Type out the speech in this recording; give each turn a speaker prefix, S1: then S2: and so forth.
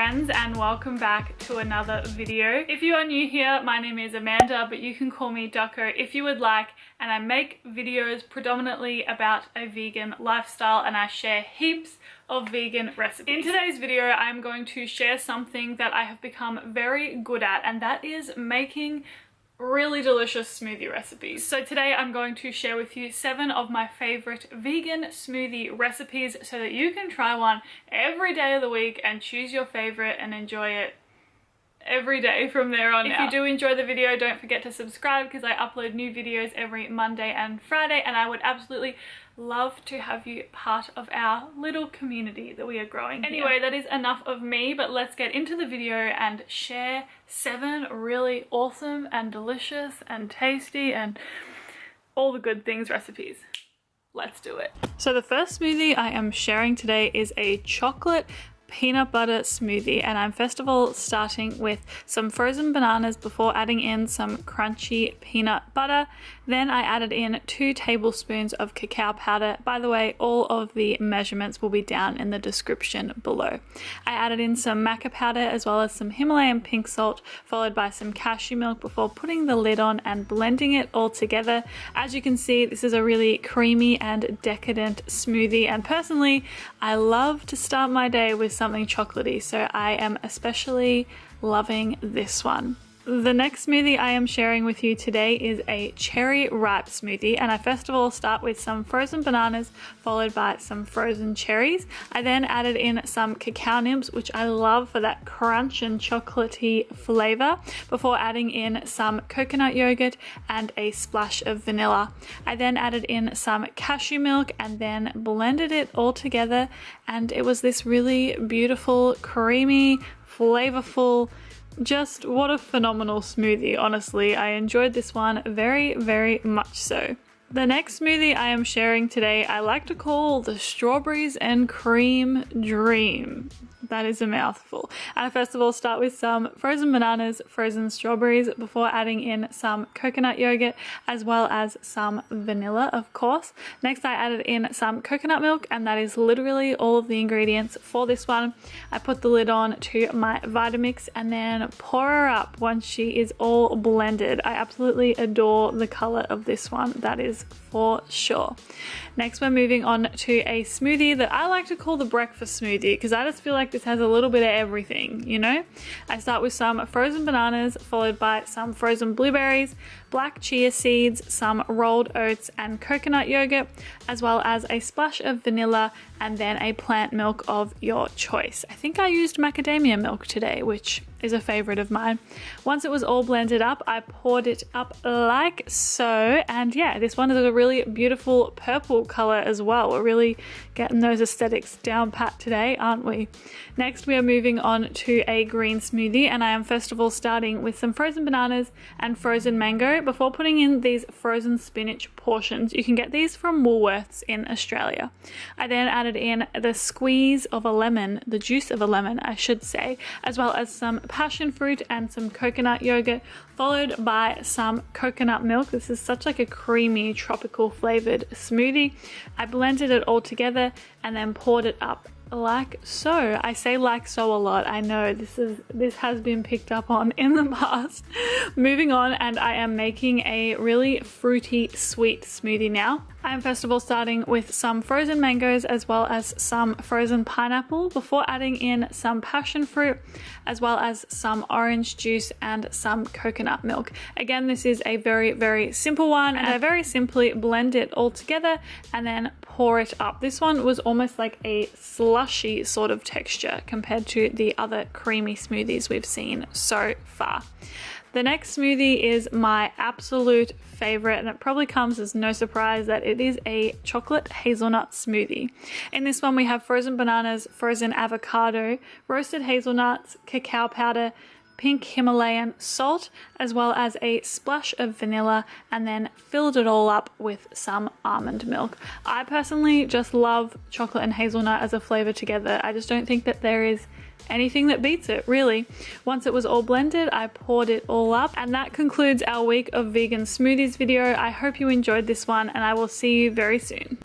S1: friends, and welcome back to another video. If you are new here, my name is Amanda, but you can call me Ducko if you would like, and I make videos predominantly about a vegan lifestyle, and I share heaps of vegan recipes. In today's video, I'm going to share something that I have become very good at, and that is making really delicious smoothie recipes. So today I'm going to share with you 7 of my favorite vegan smoothie recipes so that you can try one every day of the week and choose your favorite and enjoy it every day from there on out. If you do enjoy the video, don't forget to subscribe because I upload new videos every Monday and Friday, and I would absolutely love to have you part of our little community that we are growing. Anyway, that is enough of me, but let's get into the video and share 7 really awesome and delicious and tasty and all the good things recipes. Let's do it. So the first smoothie I am sharing today is a chocolate peanut butter smoothie, and I'm first of all starting with some frozen bananas before adding in some crunchy peanut butter. Then I added in 2 tablespoons of cacao powder. By the way, all of the measurements will be down in the description below. I added in some maca powder as well as some Himalayan pink salt, followed by some cashew milk before putting the lid on and blending it all together. As you can see, this is a really creamy and decadent smoothie, and personally I love to start my day with something chocolatey, so I am especially loving this one. The next smoothie I am sharing with you today is a cherry ripe smoothie, and I first of all start with some frozen bananas followed by some frozen cherries. I then added in some cacao nibs, which I love for that crunch and chocolatey flavor, before adding in some coconut yogurt and a splash of vanilla. I then added in some cashew milk and then blended it all together, and it was this really beautiful, creamy, flavorful, just what a phenomenal smoothie. Honestly, I enjoyed this one very, very much so. The next smoothie I am sharing today I like to call the strawberries and cream dream. That is a mouthful. And I first of all start with some frozen bananas, frozen strawberries, before adding in some coconut yogurt as well as some vanilla, of course. Next I added in some coconut milk, and that is literally all of the ingredients for this one. I put the lid on to my Vitamix and then pour her up once she is all blended. I absolutely adore the color of this one, that is for sure. Next we're moving on to a smoothie that I like to call the breakfast smoothie, because I just feel like this has a little bit of everything, you know? I start with some frozen bananas followed by some frozen blueberries, black chia seeds, some rolled oats and coconut yogurt, as well as a splash of vanilla and then a plant milk of your choice. I think I used macadamia milk today, which is a favorite of mine. Once it was all blended up, I poured it up like so, and yeah, this one is a really beautiful purple color as well. We're really getting those aesthetics down pat today, aren't we? Next we are moving on to a green smoothie, and I am first of all starting with some frozen bananas and frozen mango before putting in these frozen spinach portions. You can get these from Woolworths in Australia. I then added in the squeeze of a lemon, the juice of a lemon I should say, as well as some passion fruit and some coconut yogurt, followed by some coconut milk. This is such like a creamy tropical flavored smoothie. I blended it all together and then poured it up like so. I say like so a lot. I know this has been picked up on in the past. Moving on, and I am making a really fruity sweet smoothie now. I am first of all starting with some frozen mangoes as well as some frozen pineapple before adding in some passion fruit as well as some orange juice and some coconut milk. Again, this is a very, very simple one, and I very simply blend it all together and then pour it up. This one was almost like a slushy sort of texture compared to the other creamy smoothies we've seen so far. The next smoothie is my absolute favorite, and it probably comes as no surprise that it is a chocolate hazelnut smoothie. In this one we have frozen bananas, frozen avocado, roasted hazelnuts, cacao powder, pink Himalayan salt, as well as a splash of vanilla, and then filled it all up with some almond milk. I personally just love chocolate and hazelnut as a flavor together. I just don't think that there is anything that beats it, really. Once it was all blended, I poured it all up, and that concludes our week of vegan smoothies video. I hope you enjoyed this one, and I will see you very soon.